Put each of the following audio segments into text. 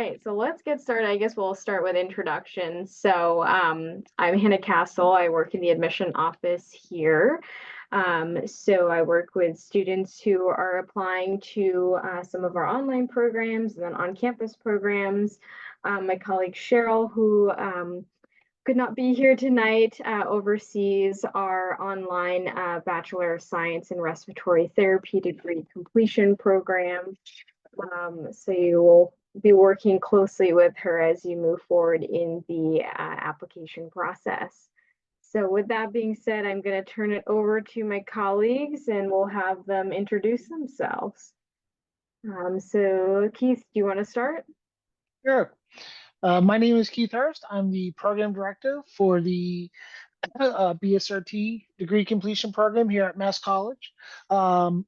right, so let's get started. I guess we'll start with introductions. I'm Hannah Castle. I work in the admission office here. So I work with students who are applying to some of our online programs and then on-campus programs. My colleague Cheryl, who could not be here tonight, oversees our online Bachelor of Science in Respiratory Therapy degree completion program. So you will be working closely with her as you move forward in the application process. So with that being said, I'm going to turn it over to my colleagues and we'll have them introduce themselves. So Keith, do you want to start? Sure. My name is Keith Hurst. I'm the program director for the BSRT degree completion program here at Mass College. Um,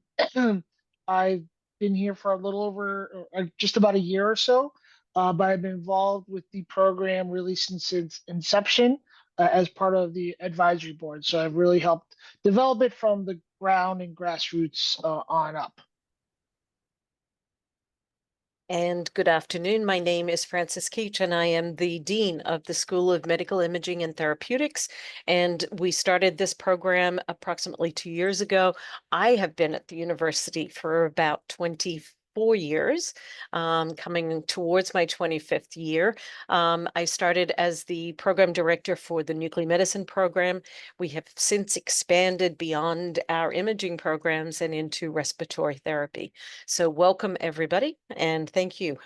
I've been here for a little over just about a year or so, but I've been involved with the program really since its inception as part of the advisory board. So I've really helped develop it from the ground and grassroots on up. And good afternoon. My name is Frances Keach, and I am the Dean of the School of Medical Imaging and Therapeutics. And we started this program approximately 2 years ago. I have been at the university for about 24 years, coming towards my 25th year. I started as the program director for the nuclear medicine program. We have since expanded beyond our imaging programs and into respiratory therapy. So welcome everybody, and thank you.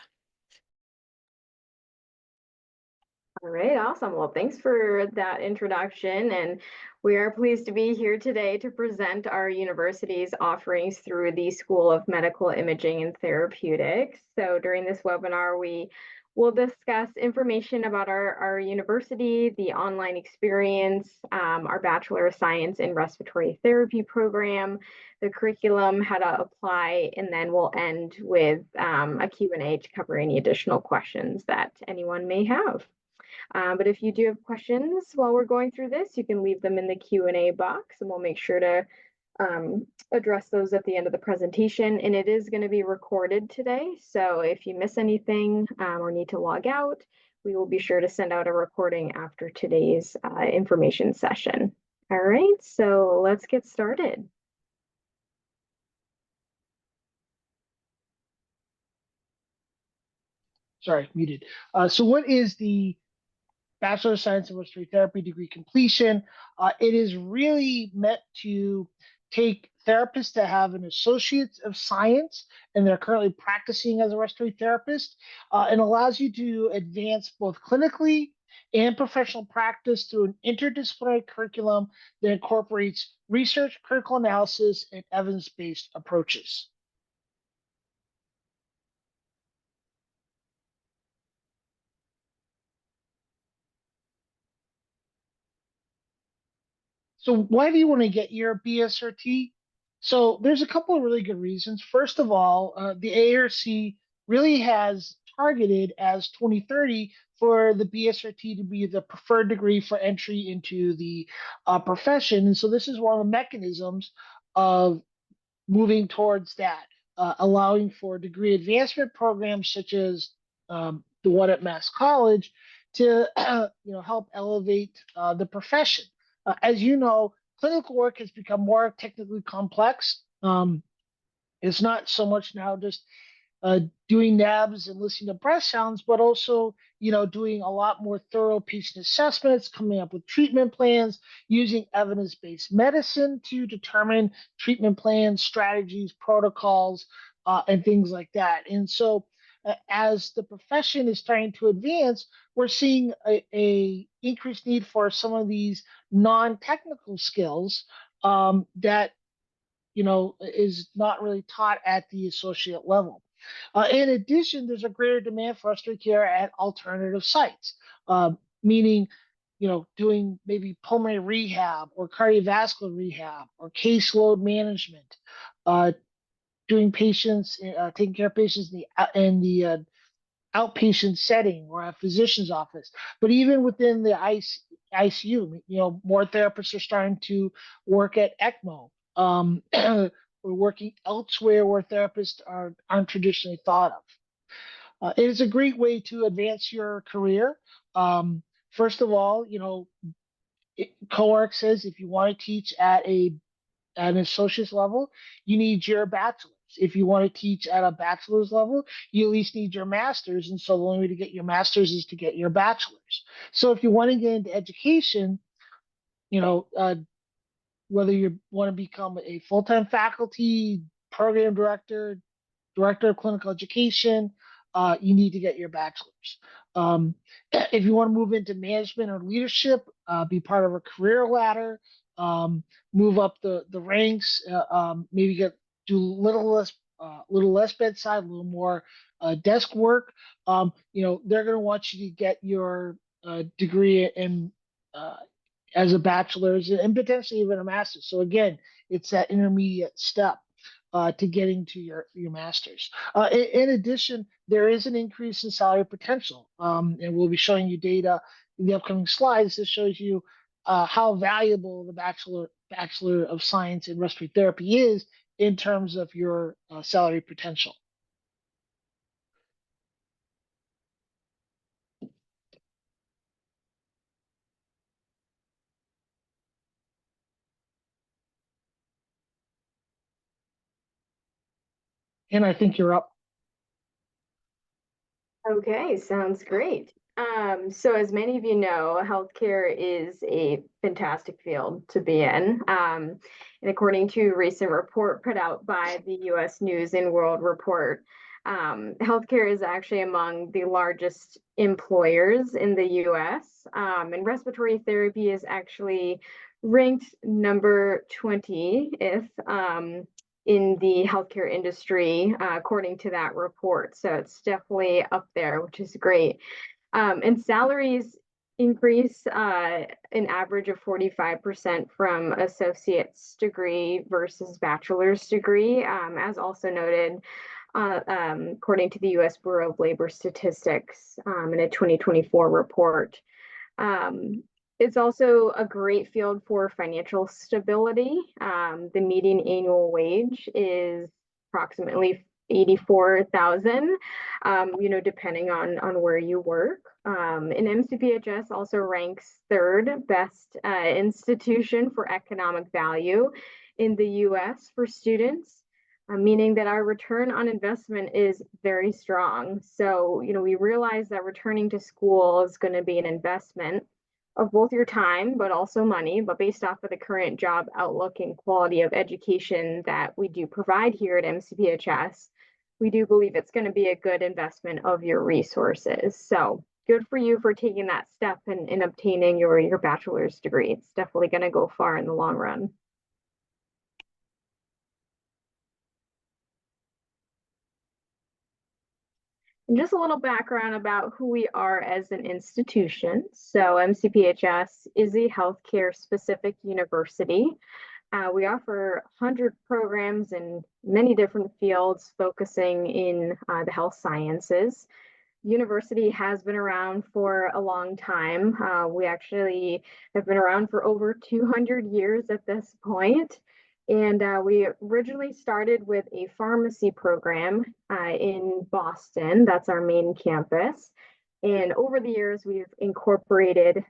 All right, awesome. Well, thanks for that introduction. And we are pleased to be here today to present our university's offerings through the School of Medical Imaging and Therapeutics. So during this webinar, we will discuss information about our university, the online experience, our Bachelor of Science in Respiratory Therapy program, the curriculum, how to apply, and then we'll end with a Q&A to cover any additional questions that anyone may have. But if you do have questions while we're going through this, you can leave them in the Q&A box and we'll make sure to address those at the end of the presentation. And it is going to be recorded today. So if you miss anything or need to log out, we will be sure to send out a recording after today's information session. All right, so let's get started. Sorry, muted. So what is the Bachelor of Science in Respiratory Therapy degree completion? It is really meant to take therapists that have an Associate of Science and they're currently practicing as a respiratory therapist and allows you to advance both clinically and professional practice through an interdisciplinary curriculum that incorporates research, critical analysis, and evidence-based approaches. So why do you want to get your BSRT? So there's a couple of really good reasons. First of all, the ARC really has targeted as 2030 for the BSRT to be the preferred degree for entry into the profession. And so this is one of the mechanisms of moving towards that, allowing for degree advancement programs such as the one at Mass College to help elevate the profession. As you know, clinical work has become more technically complex. It's not so much now just doing nabs and listening to breath sounds, but also, doing a lot more thorough patient assessments, coming up with treatment plans, using evidence-based medicine to determine treatment plans, strategies, protocols, and things like that. And so as the profession is starting to advance, we're seeing a increased need for some of these non-technical skills that is not really taught at the associate level. In addition, there's a greater demand for respiratory care at alternative sites, meaning doing maybe pulmonary rehab or cardiovascular rehab or caseload management, doing patients, taking care of patients in the outpatient setting or a physician's office. But even within the ICU, more therapists are starting to work at ECMO. We're working elsewhere where therapists aren't traditionally thought of. It is a great way to advance your career. First of all, COARC says if you want to teach at an associate's level, you need your bachelor's. If you want to teach at a bachelor's level, you at least need your master's. And so the only way to get your master's is to get your bachelor's. So if you want to get into education, you know, whether you want to become a full-time faculty, program director, director of clinical education, you need to get your bachelor's. If you want to move into management or leadership, be part of a career ladder, move up the ranks, maybe do little less bedside, a little more desk work. They're going to want you to get your degree in as a bachelor's and potentially even a master's. So again, it's that intermediate step to getting to your master's. In addition, there is an increase in salary potential, and we'll be showing you data in the upcoming slides that shows you how valuable the Bachelor of Science in Respiratory Therapy is in terms of your salary potential. And I think you're up. Okay, sounds great. So as many of you know, healthcare is a fantastic field to be in. And according to a recent report put out by the U.S. News and World Report, healthcare is actually among the largest employers in the U.S. And respiratory therapy is actually ranked number 20 if in the healthcare industry, according to that report. So it's definitely up there, which is great. And salaries increase an average of 45% from associate's degree versus bachelor's degree, as also noted according to the U.S. Bureau of Labor Statistics in a 2024 report. It's also a great field for financial stability. The median annual wage is approximately 84,000, depending on where you work. And MCPHS also ranks third best institution for economic value in the U.S. for students, meaning that our return on investment is very strong. So, we realize that returning to school is going to be an investment of both your time, but also money. But based off of the current job outlook and quality of education that we do provide here at MCPHS, we do believe it's going to be a good investment of your resources. So good for you for taking that step and obtaining your bachelor's degree. It's definitely going to go far in the long run. And just a little background about who we are as an institution. So MCPHS is a healthcare specific university. We offer 100 programs in many different fields focusing in the health sciences. The university has been around for a long time. We actually have been around for over 200 years at this point. And we originally started with a pharmacy program in Boston. That's our main campus. And over the years, we've incorporated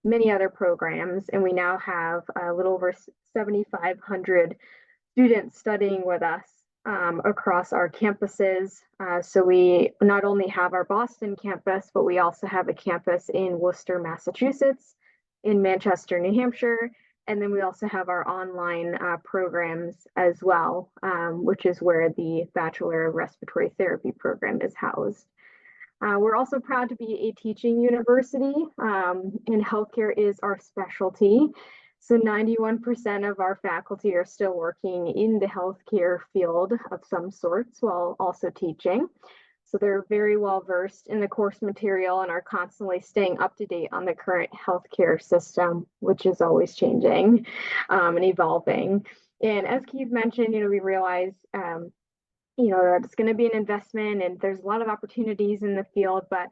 many other programs, and we now have a little over 7,500 students studying with us across our campuses. So we not only have our Boston campus, but we also have a campus in Worcester, Massachusetts, in Manchester, New Hampshire, and then we also have our online programs as well, which is where the Bachelor of Respiratory Therapy program is housed. We're also proud to be a teaching university, and healthcare is our specialty. So 91% of our faculty are still working in the healthcare field of some sorts while also teaching. So they're very well versed in the course material and are constantly staying up to date on the current healthcare system, which is always changing and evolving. And as Keith mentioned, we realize that it's going to be an investment and there's a lot of opportunities in the field, but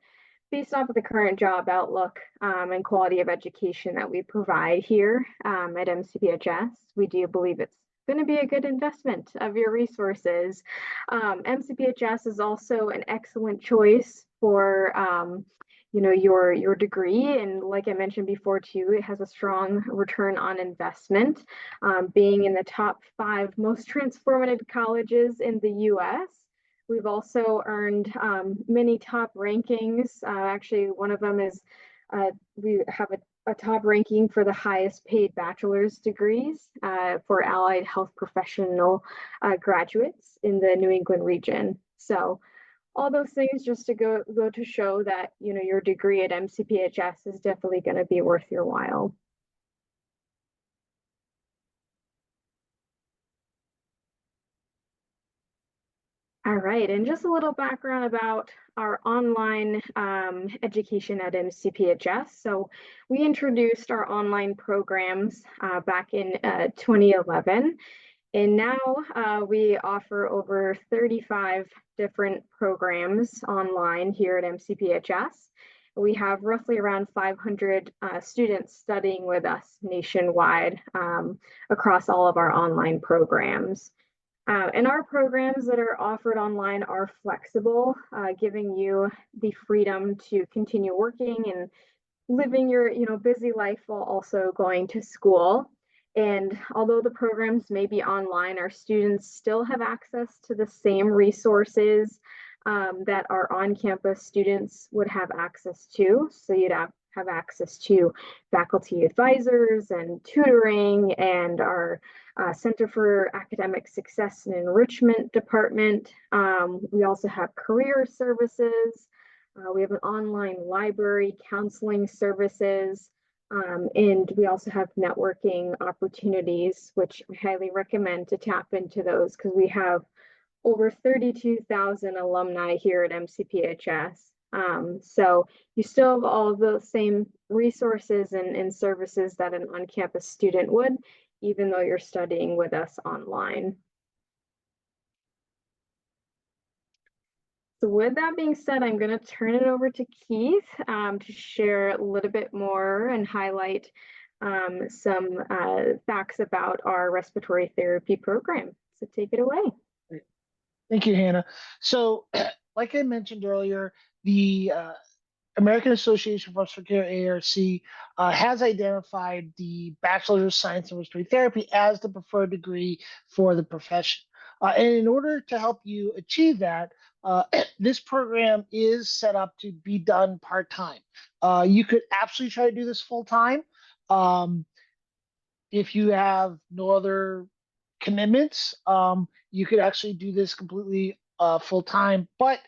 based off of the current job outlook and quality of education that we provide here at MCPHS, we do believe it's going to be a good investment of your resources. MCPHS is also an excellent choice for your degree, and like I mentioned before too, it has a strong return on investment, being in the top 5 most transformative colleges in the U.S. We've also earned many top rankings. Actually, one of them is we have a top ranking for the highest paid bachelor's degrees for allied health professional graduates in the New England region. So all those things just to go to show that, your degree at MCPHS is definitely going to be worth your while. All right, and just a little background about our online education at MCPHS. So we introduced our online programs back in 2011. And now we offer over 35 different programs online here at MCPHS. We have roughly around 500 students studying with us nationwide across all of our online programs. And our programs that are offered online are flexible, giving you the freedom to continue working and living your busy life while also going to school. And although the programs may be online, our students still have access to the same resources that our on-campus students would have access to. So you'd have access to faculty advisors and tutoring, and our Center for Academic Success and Enrichment department. We also have career services. We have an online library, counseling services, and we also have networking opportunities, which I highly recommend to tap into those because we have over 32,000 alumni here at MCPHS. So you still have all of those same resources and services that an on-campus student would, even though you're studying with us online. So with that being said, I'm going to turn it over to Keith to share a little bit more and highlight some facts about our respiratory therapy program. So take it away. Thank you, Hannah. So, like I mentioned earlier, the American Association for Respiratory ARC has identified the Bachelor of Science in Respiratory Therapy as the preferred degree for the profession. And in order to help you achieve that, this program is set up to be done part-time. You could absolutely try to do this full-time. If you have no other commitments, you could actually do this completely full-time, but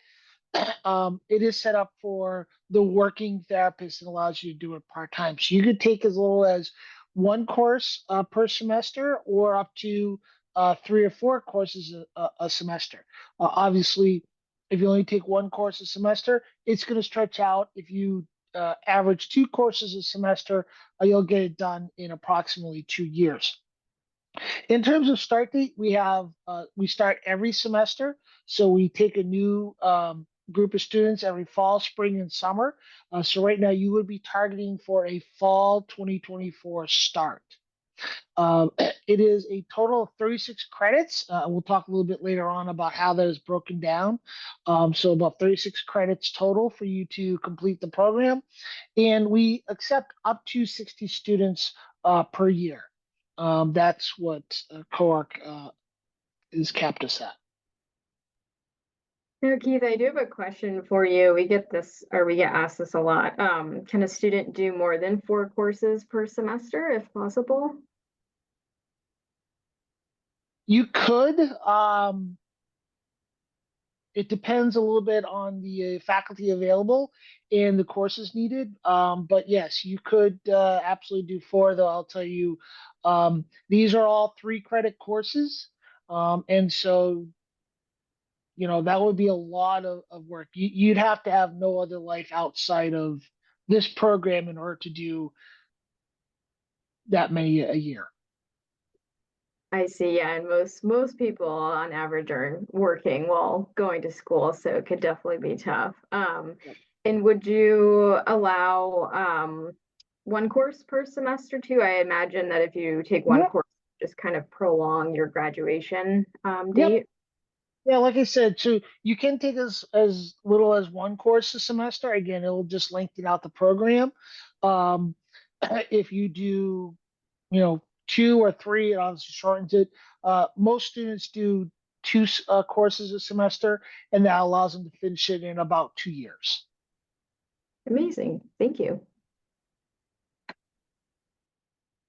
it is set up for the working therapist and allows you to do it part-time. So you could take as little as 1 course per semester, or up to 3 or 4 courses a semester. Obviously, if you only take 1 course a semester, it's going to stretch out. If you average 2 courses a semester, you'll get it done in approximately 2 years. In terms of start date, we start every semester. So we take a new group of students every fall, spring, and summer. So right now you would be targeting for a fall 2024 start. It is a total of 36 credits. We'll talk a little bit later on about how that is broken down. So about 36 credits total for you to complete the program. And we accept up to 60 students per year. That's what COARC is capped us at. Now, Keith, I do have a question for you. We get asked this a lot. Can a student do more than 4 courses per semester if possible? You could. It depends a little bit on the faculty available and the courses needed. But yes, you could absolutely do 4, though I'll tell you, these are all 3-credit courses. And so, that would be a lot of work. You'd have to have no other life outside of this program in order to do that many a year. I see, yeah, and most people on average are working while going to school, so it could definitely be tough. And would you allow 1 course per semester too? I imagine that if you take one Yep. course just kind of prolong your graduation Yep. date? Yeah, like I said, so you can take as little as one course a semester. Again, it'll just lengthen out the program. Um, if you do, two or three, it obviously shortens it. Most students do two courses a semester, and that allows them to finish it in about 2 years. Amazing. Thank you.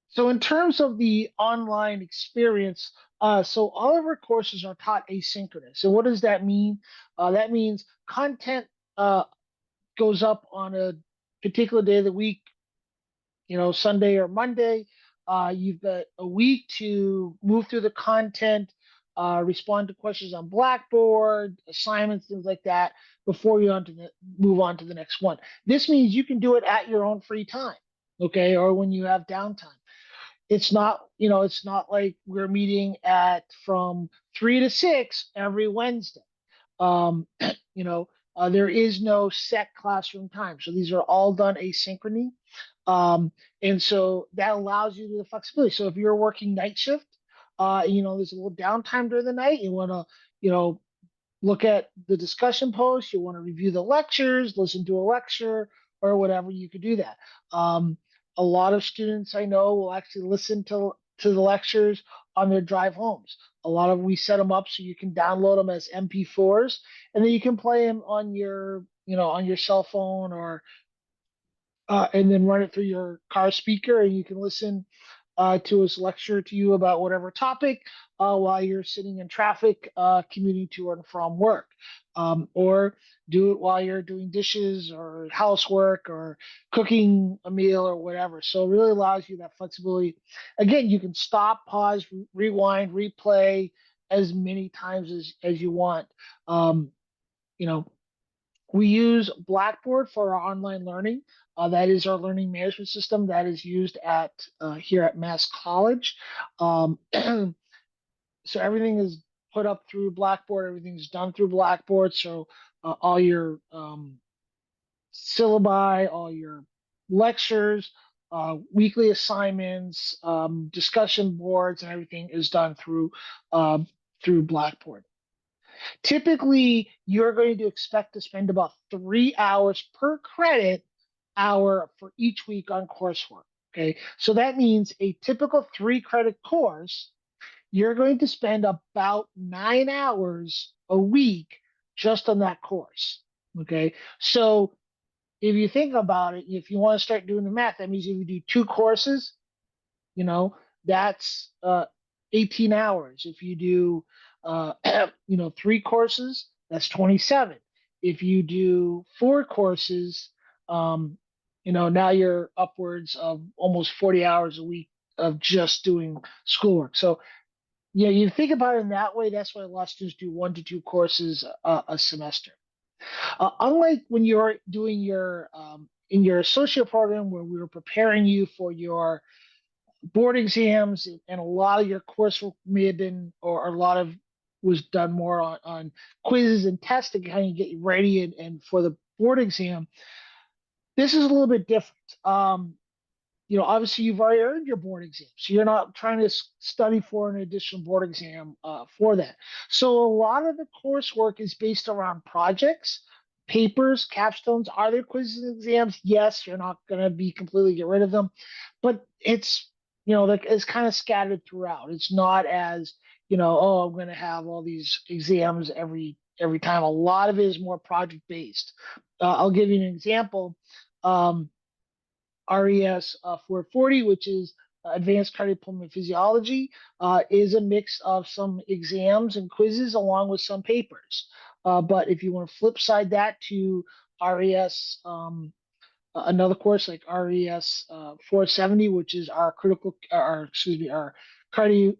So in terms of the online experience, so all of our courses are taught asynchronous. So what does that mean? That means content uh, goes up on a particular day of the week, Sunday or Monday. You've got a week to move through the content, respond to questions on Blackboard, assignments, things like that, before you move on to the next one. This means you can do it at your own free time, okay, or when you have downtime. It's not like we're meeting at from 3 to 6 every Wednesday. Um, there is no set classroom time. So these are all done asynchrony. And so that allows you the flexibility. So if you're working night shift, there's a little downtime during the night. You want to, look at the discussion posts, you want to review the lectures, listen to a lecture, or whatever, you could do that. A lot of students I know will actually listen to the lectures on their drive homes. We set them up so you can download them as MP4s, and then you can play them on your cell phone or and then run it through your car speaker, and you can listen to his lecture to you about whatever topic while you're sitting in traffic commuting to and from work. Or do it while you're doing dishes or housework or cooking a meal or whatever. So it really allows you that flexibility. Again, you can stop, pause, rewind, replay as many times as you want. Um, you know, we use Blackboard for our online learning. That is our learning management system that is used at here at Mass College. So everything is put up through Blackboard. Everything's done through Blackboard. So all your syllabi, all your lectures, weekly assignments, discussion boards, and everything is done through Blackboard. Typically, you're going to expect to spend about 3 hours per credit hour for each week on coursework. Okay, so that means a typical 3 credit course, you're going to spend about 9 hours a week just on that course. Okay, so if you think about it, if you want to start doing the math, that means if you do 2 courses, that's 18 hours. If you do 3 courses, that's 27. If you do 4 courses, now you're upwards of almost 40 hours a week of just doing schoolwork. So yeah, you think about it in that way. That's why a lot of students do 1 to 2 courses a semester. Unlike when you're doing your in your associate program, where we were preparing you for your board exams, and a lot of your coursework may have been, or a lot of was done more on quizzes and tests to kind of get you ready and for the board exam. This is a little bit different. Obviously you've already earned your board exam, so you're not trying to study for an additional board exam for that. So a lot of the coursework is based around projects, papers, capstones. Are there quizzes and exams? Yes, you're not going to be completely get rid of them, but it's like it's kind of scattered throughout. It's not as oh, I'm going to have all these exams every time. A lot of it is more project based. I'll give you an example. RES 440, which is Advanced Cardiopulmonary Physiology, is a mix of some exams and quizzes along with some papers. But if you want to flip side that to RES, another course like RES 470, which is our our cardio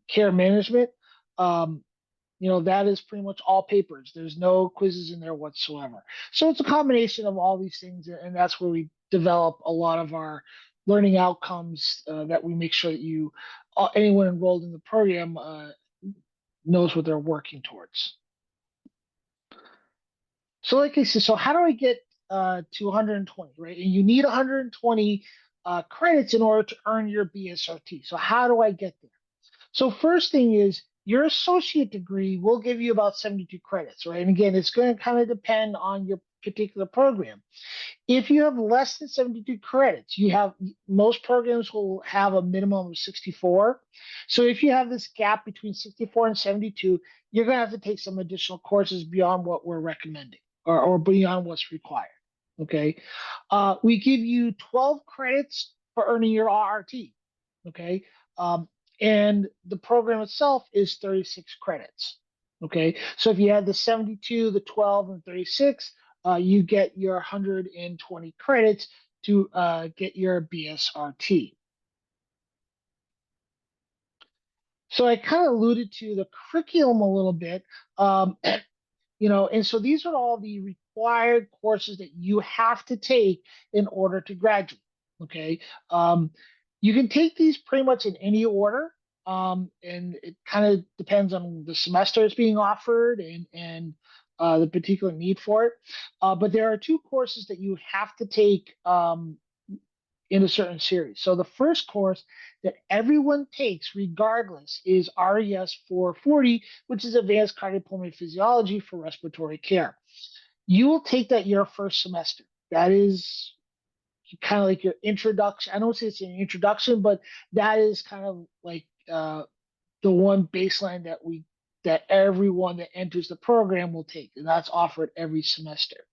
care management, that is pretty much all papers. There's no quizzes in there whatsoever. So it's a combination of all these things, and that's where we develop a lot of our learning outcomes that we make sure that anyone enrolled in the program knows what they're working towards. So like I said, so how do I get to 120, right? And you need 120 credits in order to earn your BSRT. So how do I get there? So first thing is your associate degree will give you about 72 credits, right? And again, it's going to kind of depend on your particular program. If you have less than 72 credits, most programs will have a minimum of 64. So if you have this gap between 64 and 72, you're going to have to take some additional courses beyond what we're recommending or beyond what's required. Okay. We give you 12 credits for earning your RRT. Okay. Um, and the program itself is 36 credits. Okay. So if you had the 72, the 12, and 36, you get your 120 credits to get your BSRT. So I kind of alluded to the curriculum a little bit, and so these are all the required courses that you have to take in order to graduate. Okay, you can take these pretty much in any order, and it kind of depends on the semester it's being offered and the particular need for it. But there are two courses that you have to take in a certain series. So the first course that everyone takes regardless is RES 440, which is Advanced Cardiopulmonary Physiology for Respiratory Care. You will take that your first semester. That is kind of like your introduction. I don't say it's an introduction, but that is kind of like the one baseline that everyone that enters the program will take, and that's offered every semester.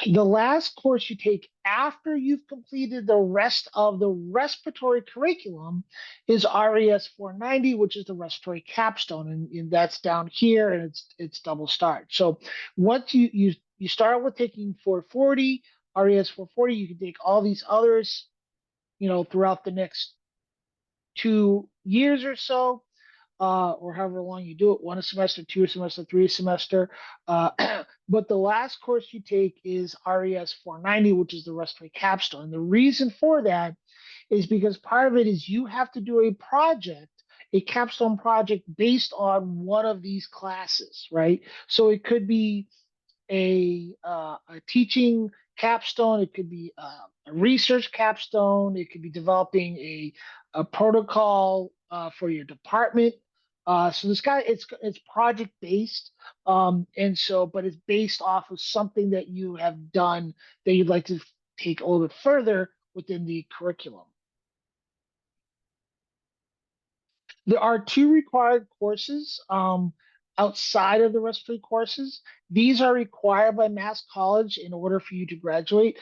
The last course you take after you've completed the rest of the respiratory curriculum is RES 490, which is the respiratory capstone, and that's down here, and it's double start. So once you start with taking 440, RES 440, you can take all these others, throughout the next 2 years or so, or however long you do it, 1 a semester, 2 a semester, 3 a semester. But the last course you take is RES 490, which is the respiratory capstone. And the reason for that is because part of it is you have to do a capstone project based on one of these classes, right? So it could be a teaching capstone, it could be a research capstone, it could be developing a protocol for your department. So it's project based, but it's based off of something that you have done that you'd like to take a little bit further within the curriculum. There are 2 required courses outside of the respiratory courses. These are required by Mass College in order for you to graduate.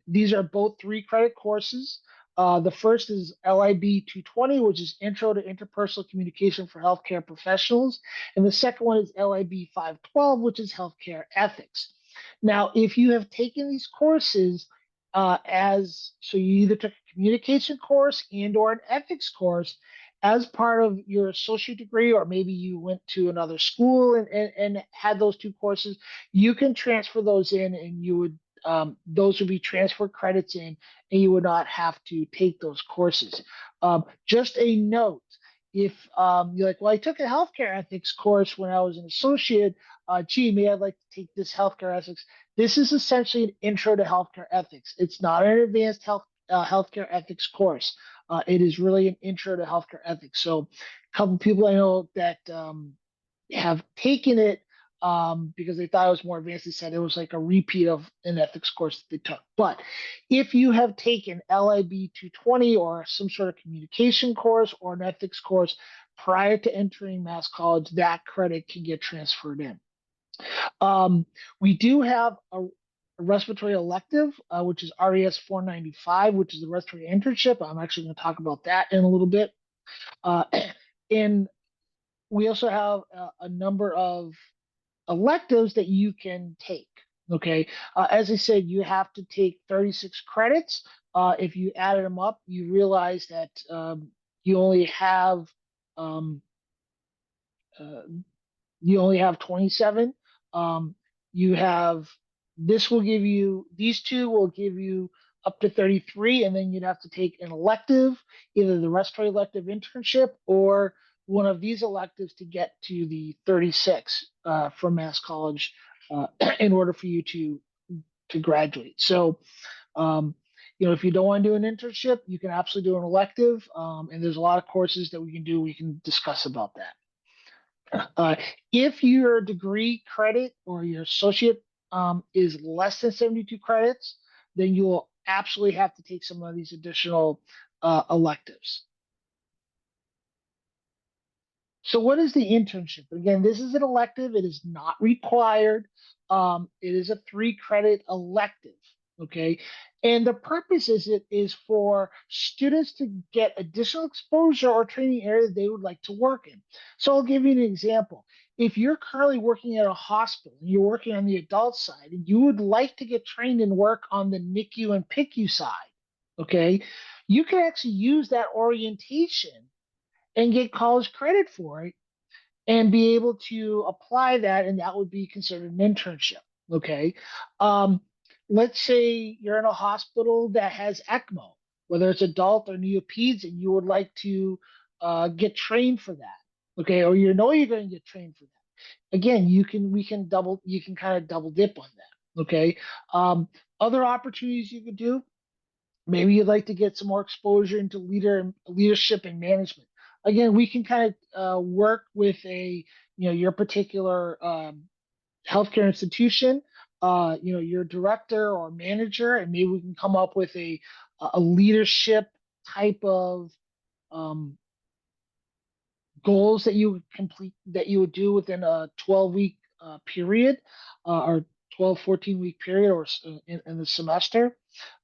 These are both 3-credit courses. The first is LIB 220, which is Intro to Interpersonal Communication for Healthcare Professionals. And the second one is LIB 512, which is Healthcare Ethics. Now, if you have taken these courses so you either took a communication course and or an ethics course as part of your associate degree, or maybe you went to another school and had those 2 courses, you can transfer those in, and those would be transfer credits in, and you would not have to take those courses. Just a note, if you're like, well, I took a healthcare ethics course when I was an associate, may I like to take this healthcare ethics? This is essentially an intro to healthcare ethics. It's not an advanced healthcare ethics course. It is really an intro to healthcare ethics. So a couple people I know that have taken it because they thought it was more advanced. They said it was like a repeat of an ethics course that they took. But if you have taken LIB 220 or some sort of communication course or an ethics course prior to entering Mass College, that credit can get transferred in. We do have a respiratory elective, which is RES 495, which is the respiratory internship. I'm actually going to talk about that in a little bit. And we also have a number of electives that you can take. Okay. As I said, you have to take 36 credits. If you added them up, you realize that you only have 27. These 2 will give you up to 33, and then you'd have to take an elective, either the respiratory elective internship or one of these electives to get to the 36 from Mass College in order for you to graduate. So, if you don't want to do an internship, you can absolutely do an elective. And there's a lot of courses that we can do. We can discuss about that. If your degree credit or your associate is less than 72 credits, then you will absolutely have to take some of these additional electives. So what is the internship? Again, this is an elective. It is not required. It is a 3-credit elective. Okay. And the purpose is for students to get additional exposure or training area that they would like to work in. So I'll give you an example. If you're currently working at a hospital, and you're working on the adult side, and you would like to get trained and work on the NICU and PICU side, okay, you can actually use that orientation and get college credit for it and be able to apply that, and that would be considered an internship. Okay. Um, let's say you're in a hospital that has ECMO, whether it's adult or neopeds, and you would like to get trained for that. Okay, or you're going to get trained for that. Again, you can kind of double dip on that. Okay. Other opportunities you could do, maybe you'd like to get some more exposure into leadership and management. Again, we can kind of work with your particular healthcare institution, your director or manager, and maybe we can come up with a leadership type of um, goals that you would complete, that you would do within a 12-week period, or 14-week period, or in the semester.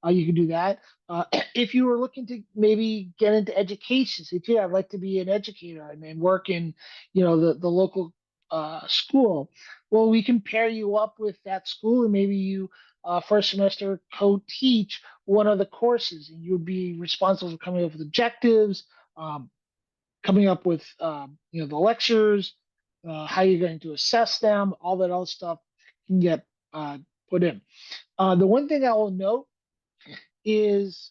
You can do that. If you were looking to maybe get into education, say, gee, I'd like to be an educator and work in, the local school. Well, we can pair you up with that school, and maybe you first semester co-teach one of the courses, and you would be responsible for coming up with objectives, coming up with the lectures, how you're going to assess them, all that other stuff can get put in. The one thing I will note is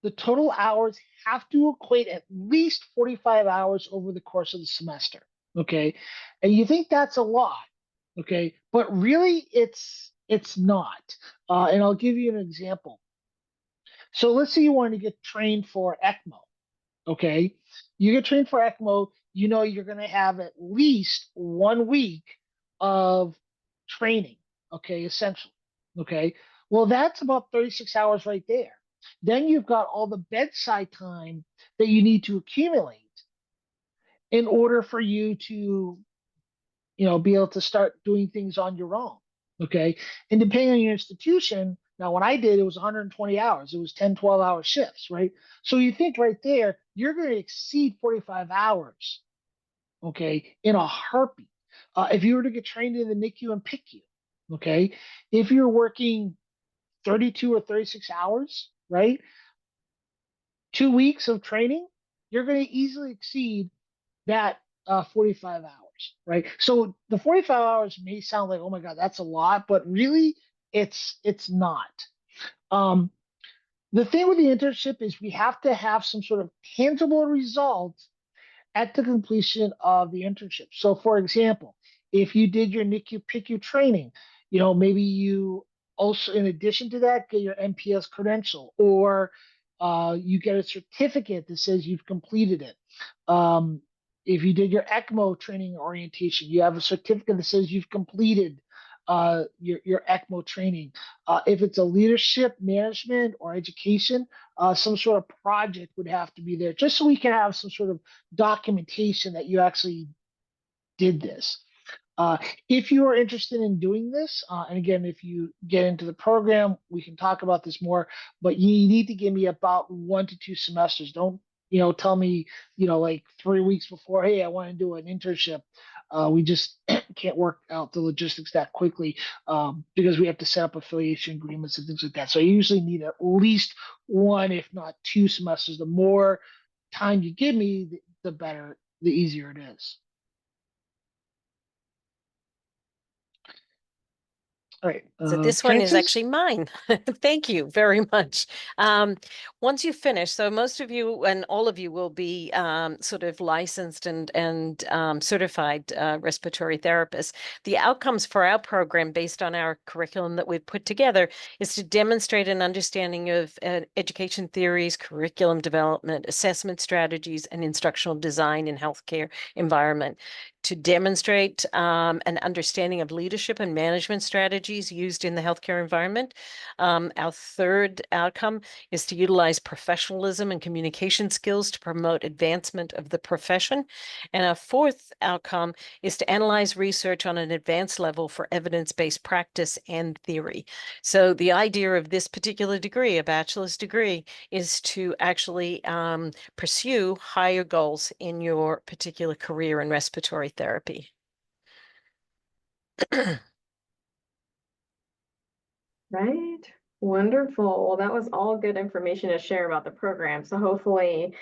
the total hours have to equate at least 45 hours over the course of the semester. Okay. And you think that's a lot. Okay. But really it's not. And I'll give you an example. So let's say you want to get trained for ECMO. Okay. You get trained for ECMO, you're going to have at least 1 week of training. Okay. Essentially. Okay. Well, that's about 36 hours right there. Then you've got all the bedside time that you need to accumulate in order for you to, be able to start doing things on your own. Okay. And depending on your institution, now when I did, it was 120 hours. It was 10, 12-hour shifts, right? So you think right there, you're going to exceed 45 hours, okay, in a heartbeat. If you were to get trained in the NICU and PICU, okay, if you're working 32 or 36 hours, right? 2 weeks of training, you're going to easily exceed that 45 hours, right? So the 45 hours may sound like, oh my God, that's a lot, but really it's not. The thing with the internship is we have to have some sort of tangible results at the completion of the internship. So for example, if you did your NICU PICU training, maybe you also, in addition to that, get your NPS credential, or you get a certificate that says you've completed it. If you did your ECMO training orientation, you have a certificate that says you've completed your ECMO training. If it's a leadership, management, or education, some sort of project would have to be there, just so we can have some sort of documentation that you actually did this. If you are interested in doing this, and again, if you get into the program, we can talk about this more, but you need to give me about 1 to 2 semesters. Don't, tell me, like 3 weeks before, hey, I want to do an internship. We just can't work out the logistics that quickly, because we have to set up affiliation agreements and things like that. So I usually need at least 1, if not 2 semesters. The more time you give me, the better, the easier it is. All right, So this one is Francis? actually mine. Thank you very much. Once you finish, so most of you and all of you will be sort of licensed and certified respiratory therapists. The outcomes for our program, based on our curriculum that we've put together, is to demonstrate an understanding of education theories, curriculum development, assessment strategies, and instructional design in healthcare environment, to demonstrate an understanding of leadership and management strategies used in the healthcare environment. Our third outcome is to utilize professionalism and communication skills to promote advancement of the profession. And our fourth outcome is to analyze research on an advanced level for evidence-based practice and theory. So the idea of this particular degree, a bachelor's degree, is to actually pursue higher goals in your particular career in respiratory therapy. Right. Wonderful. Well, that was all good information to share about the program. So hopefully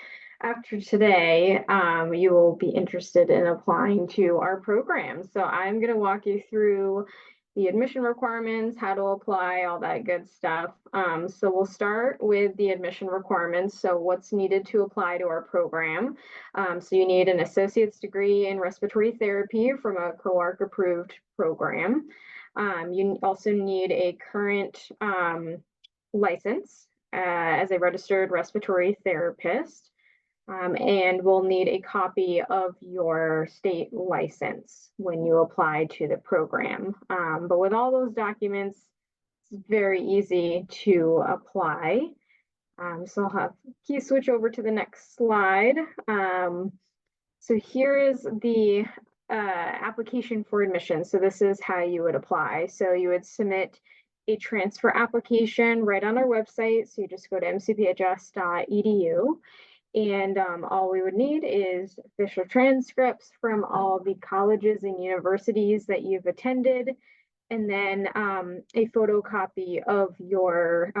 after today, you will be interested in applying to our program. So I'm going to walk you through the admission requirements, how to apply, all that good stuff. So we'll start with the admission requirements. So what's needed to apply to our program. So you need an associate's degree in respiratory therapy from a COARC approved program. You also need a current license as a registered respiratory therapist, and we'll need a copy of your state license when you apply to the program. But with all those documents, it's very easy to apply. So I'll have Keith switch over to the next slide. So here is the application for admission. So this is how you would apply. So you would submit a transfer application right on our website. So you just go to mcphs.edu, and all we would need is official transcripts from all the colleges and universities that you've attended, and then a photocopy of your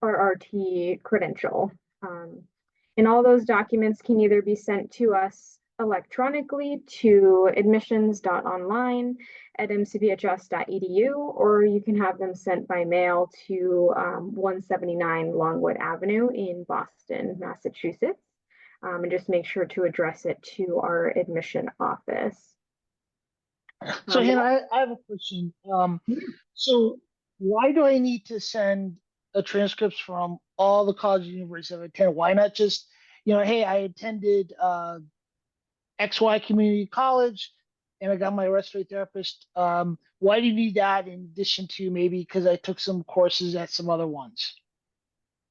RRT credential. And all those documents can either be sent to us electronically to admissions.online@mcphs.edu, or you can have them sent by mail to 179 Longwood Avenue in Boston, Massachusetts. And just make sure to address it to our admission office. So Hannah, I have a question. So why do I need to send a transcripts from all the colleges and universities I've attended? Why not just, hey, I attended XY Community College and I got my respiratory therapist. Why do you need that in addition to maybe because I took some courses at some other ones?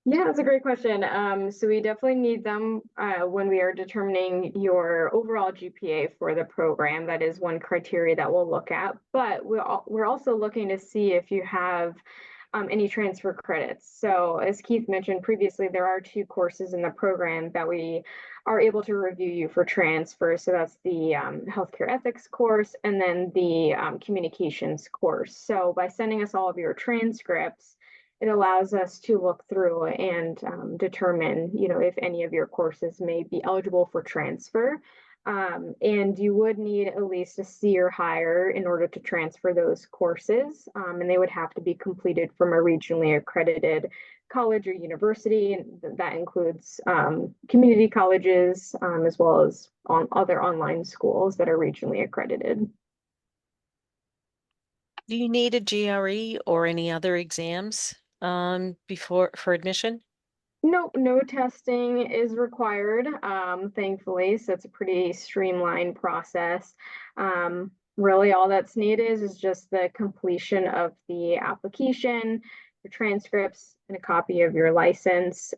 Yeah, that's a great question. So we definitely need them when we are determining your overall GPA for the program. That is one criteria that we'll look at. But we're also looking to see if you have any transfer credits. So as Keith mentioned previously, there are 2 courses in the program that we are able to review you for transfer. So that's the healthcare ethics course and then the communications course. So by sending us all of your transcripts, it allows us to look through and determine, if any of your courses may be eligible for transfer. And you would need at least a C or higher in order to transfer those courses. And they would have to be completed from a regionally accredited college or university. And that includes community colleges as well as other online schools that are regionally accredited. Do you need a GRE or any other exams for admission? No testing is required, thankfully, so it's a pretty streamlined process. Really all that's needed is just the completion of the application, your transcripts, and a copy of your license.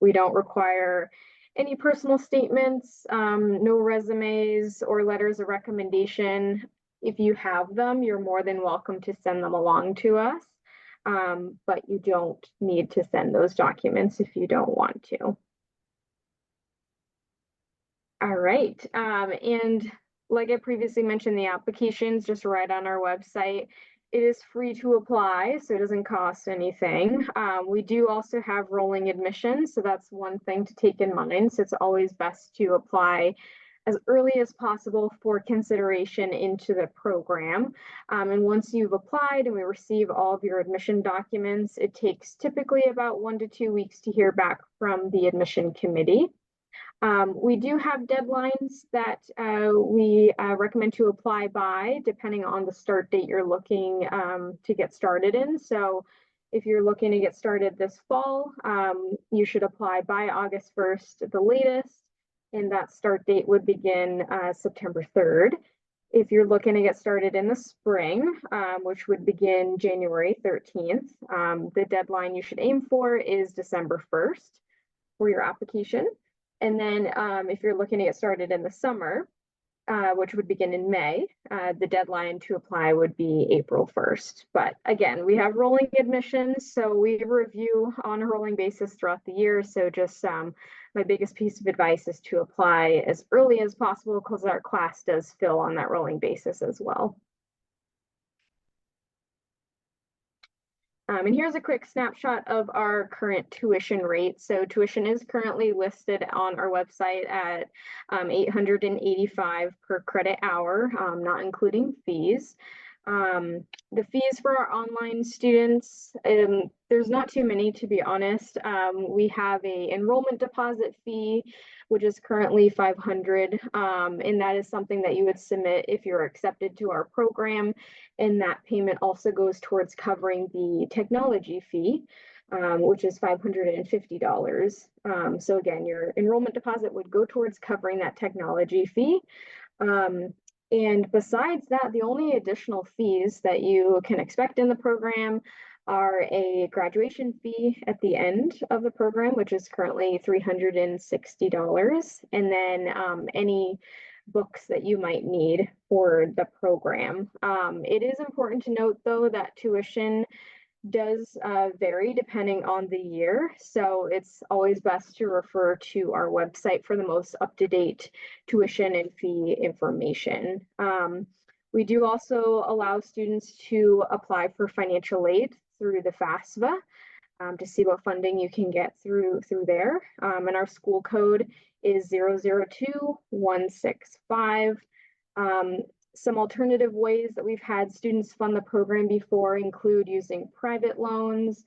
We don't require any personal statements, no resumes or letters of recommendation. If you have them, you're more than welcome to send them along to us. But you don't need to send those documents if you don't want to. All right. And like I previously mentioned, the application's just right on our website. It is free to apply, so it doesn't cost anything. We do also have rolling admissions, so that's one thing to take in mind. So it's always best to apply as early as possible for consideration into the program. And once you've applied and we receive all of your admission documents, it takes typically about 1 to 2 weeks to hear back from the admission committee. We do have deadlines that we recommend to apply by, depending on the start date you're looking to get started in. So if you're looking to get started this fall, you should apply by August 1st at the latest, and that start date would begin September 3rd. If you're looking to get started in the spring, which would begin January 13th, the deadline you should aim for is December 1st for your application. And then if you're looking to get started in the summer, which would begin in May, the deadline to apply would be April 1st. But again, we have rolling admissions, so we review on a rolling basis throughout the year. So just my biggest piece of advice is to apply as early as possible because our class does fill on that rolling basis as well. And here's a quick snapshot of our current tuition rate. So tuition is currently listed on our website at $885 per credit hour, not including fees. The fees for our online students, there's not too many, to be honest. We have a enrollment deposit fee, which is currently $500, and that is something that you would submit if you're accepted to our program, and that payment also goes towards covering the technology fee, which is $550. So again, your enrollment deposit would go towards covering that technology fee. And besides that, the only additional fees that you can expect in the program are a graduation fee at the end of the program, which is currently $360, and then any books that you might need for the program. It is important to note, though, that tuition does vary depending on the year. So it's always best to refer to our website for the most up-to-date tuition and fee information. We do also allow students to apply for financial aid through the FAFSA to see what funding you can get through there. And our school code is 002165. Some alternative ways that we've had students fund the program before include using private loans,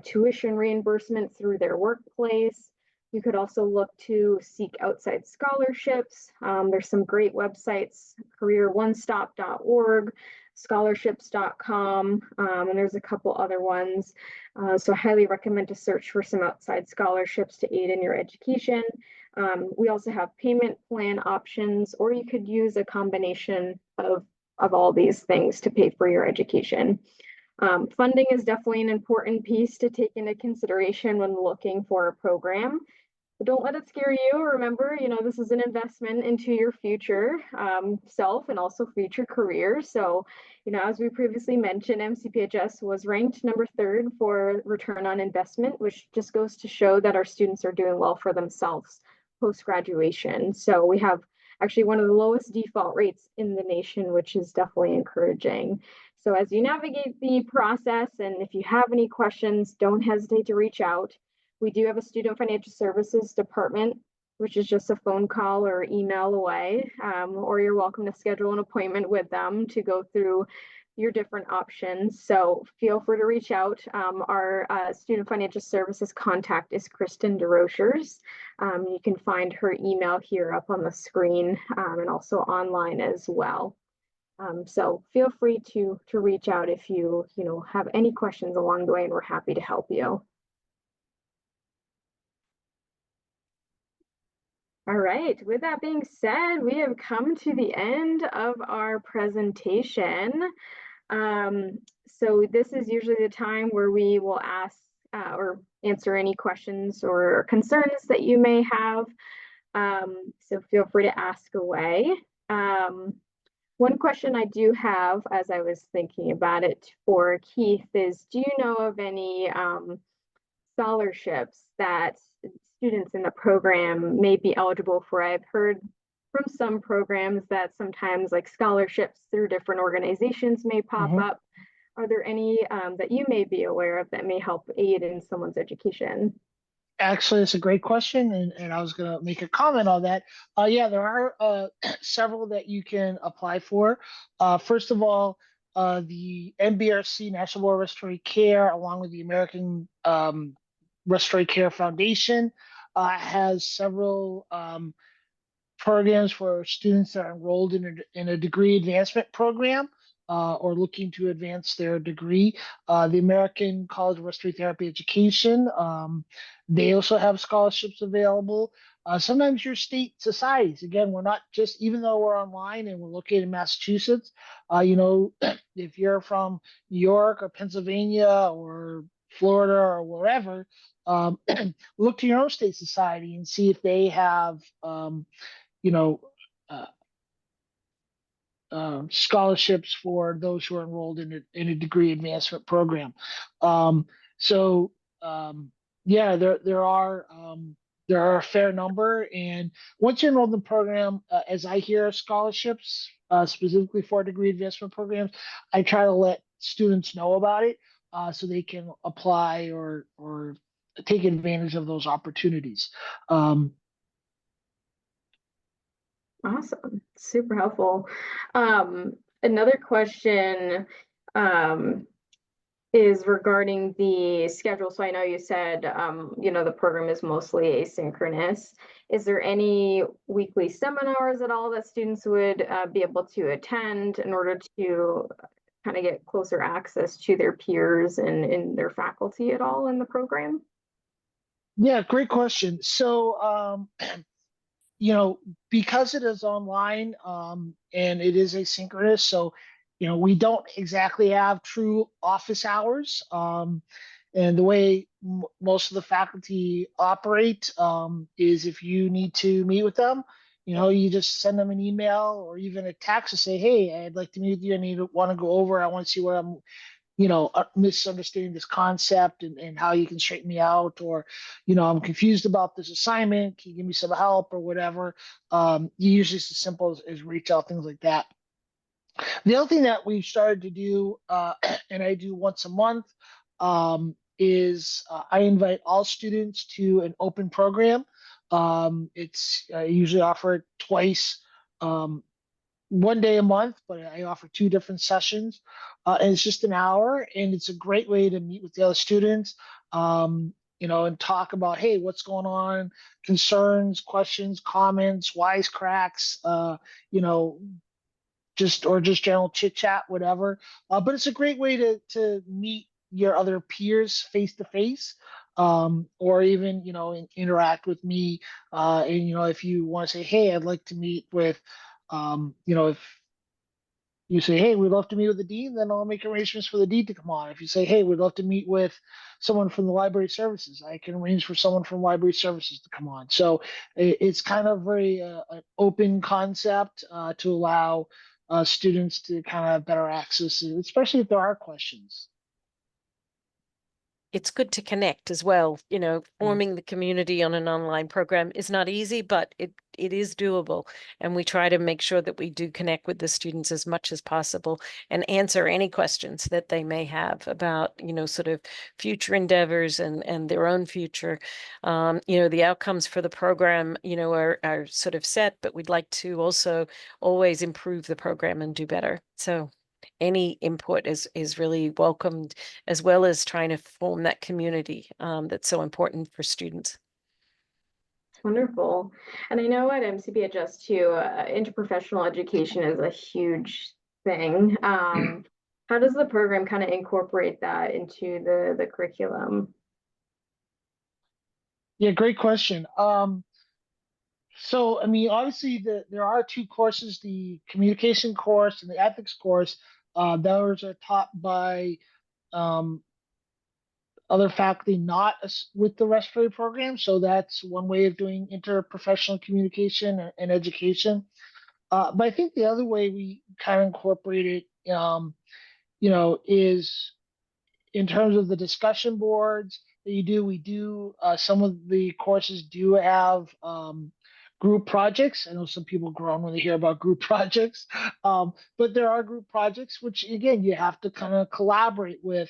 tuition reimbursement through their workplace. You could also look to seek outside scholarships. There's some great websites, careeronestop.org, scholarships.com, and there's a couple other ones. So I highly recommend to search for some outside scholarships to aid in your education. We also have payment plan options, or you could use a combination of all these things to pay for your education. Funding is definitely an important piece to take into consideration when looking for a program. But don't let it scare you. Remember, this is an investment into your future self and also future career. So, as we previously mentioned, MCPHS was ranked number 3rd for return on investment, which just goes to show that our students are doing well for themselves post-graduation. So we have actually one of the lowest default rates in the nation, which is definitely encouraging. So as you navigate the process, and if you have any questions, don't hesitate to reach out. We do have a student financial services department, which is just a phone call or email away, or you're welcome to schedule an appointment with them to go through your different options. So feel free to reach out. Our student financial services contact is Kristen DeRochers. You can find her email here up on the screen and also online as well. So feel free to reach out if you have any questions along the way, and we're happy to help you. All right, with that being said, we have come to the end of our presentation. So this is usually the time where we will ask or answer any questions or concerns that you may have. So feel free to ask away. One question I do have, as I was thinking about it for Keith, is do you know of any scholarships that students in the program may be eligible for? I've heard from some programs that sometimes like scholarships through different organizations may pop up. Are there any that you may be aware of that may help aid in someone's education? Actually, it's a great question, and I was going to make a comment on that. Yeah, there are several that you can apply for. First of all, the NBRC, National Board of Respiratory Care, along with the American Respiratory Care Foundation, has several programs for students that are enrolled in a degree advancement program or looking to advance their degree. The American College of Respiratory Therapy Education, they also have scholarships available. Sometimes your state societies, again, we're not just, even though we're online and we're located in Massachusetts, if you're from New York or Pennsylvania or Florida or wherever, look to your own state society and see if they have you know, uh, scholarships for those who are enrolled in a degree advancement program. Um, so yeah, there are a fair number, and once you're enrolled in the program, as I hear scholarships specifically for degree advancement programs, I try to let students know about it so they can apply or take advantage of those opportunities. Um, Awesome. Super helpful. Another question um, is regarding the schedule. So I know you said, the program is mostly asynchronous. Is there any weekly seminars at all that students would be able to attend in order to kind of get closer access to their peers and their faculty at all in the program? yeah, great question. So, because it is online and it is asynchronous, so we don't exactly have true office hours. And the way most of the faculty operate is if you need to meet with them, you just send them an email or even a text to say, "Hey, I'd like to meet with you. Want to go over. I want to see what I'm misunderstanding this concept and how you can straighten me out, or, I'm confused about this assignment. Can you give me some help or whatever?" Usually it's as simple as reach out, things like that. The other thing that we've started to do, and I do once a month, is I invite all students to an open program. It's usually offered twice, um, one day a month, but I offer two different sessions. And it's just an hour, and it's a great way to meet with the other students, and talk about, hey, what's going on, concerns, questions, comments, wisecracks, you know, just general chit chat, whatever. But it's a great way to meet your other peers face to face, or even interact with me. And if you want to say, hey, I'd like to meet with, if you say, hey, we'd love to meet with the dean, then I'll make arrangements for the dean to come on. If you say, hey, we'd love to meet with someone from the library services, I can arrange for someone from library services to come on. So it's kind of very an open concept to allow students to kind of have better access, especially if there are questions. It's good to connect as well. Mm. Forming the community on an online program is not easy, but it is doable. And we try to make sure that we do connect with the students as much as possible and answer any questions that they may have about, sort of future endeavors and their own future. The outcomes for the program, are sort of set, but we'd like to also always improve the program and do better. So any input is really welcomed, as well as trying to form that community that's so important for students. Wonderful. And I know at MCPHS too, interprofessional education is a huge thing. How does the program kind of incorporate that into the curriculum? Yeah, great question. So, I mean, obviously, there are two courses: the communication course and the ethics course. Those are taught by um, other faculty not with the respiratory program. So that's one way of doing interprofessional communication and education. But I think the other way we kind of incorporate it, is in terms of the discussion boards that you do. We do some of the courses do have group projects. I know some people groan when they hear about group projects, but there are group projects which, again, you have to kind of collaborate with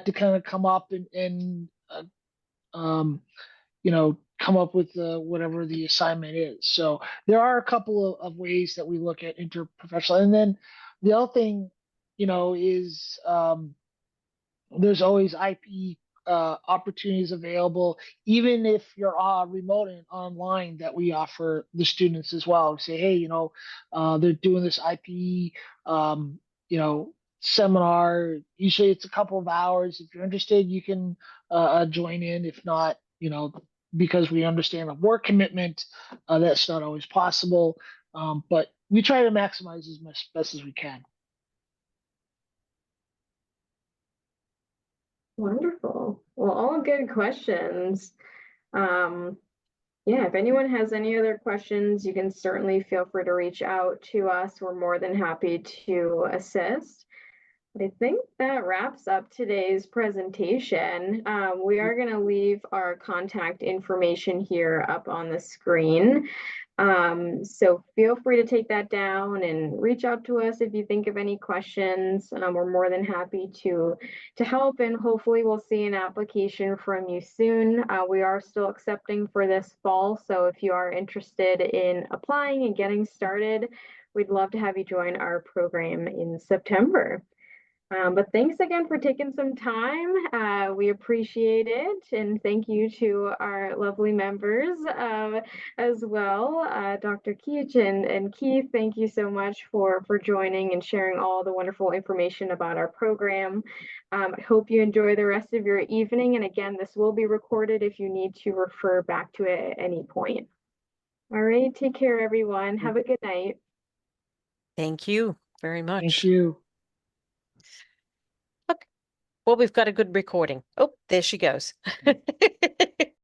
to kind of come up and come up with whatever the assignment is. So there are a couple of ways that we look at interprofessional. And then the other thing, is there's always IP opportunities available, even if you're remote and online, that we offer the students as well. We say, hey, they're doing this IP, um, you know, seminar. Usually it's a couple of hours. If you're interested, you can join in. If not, because we understand the work commitment, that's not always possible. But we try to maximize as much best as we can. Wonderful. Well, all good questions. Yeah, if anyone has any other questions, you can certainly feel free to reach out to us. We're more than happy to assist. But I think that wraps up today's presentation. We are going to leave our contact information here up on the screen. So feel free to take that down and reach out to us if you think of any questions. We're more than happy to help, and hopefully we'll see an application from you soon. We are still accepting for this fall, so if you are interested in applying and getting started, we'd love to have you join our program in September. But thanks again for taking some time. We appreciate it. And thank you to our lovely members as well. Dr. Keach and Keith, thank you so much for joining and sharing all the wonderful information about our program. I hope you enjoy the rest of your evening. And again, this will be recorded if you need to refer back to it at any point. All right, take care, everyone. Have a good night. Thank you very much. Thank you. Okay. Well, we've got a good recording. Oh, there she goes.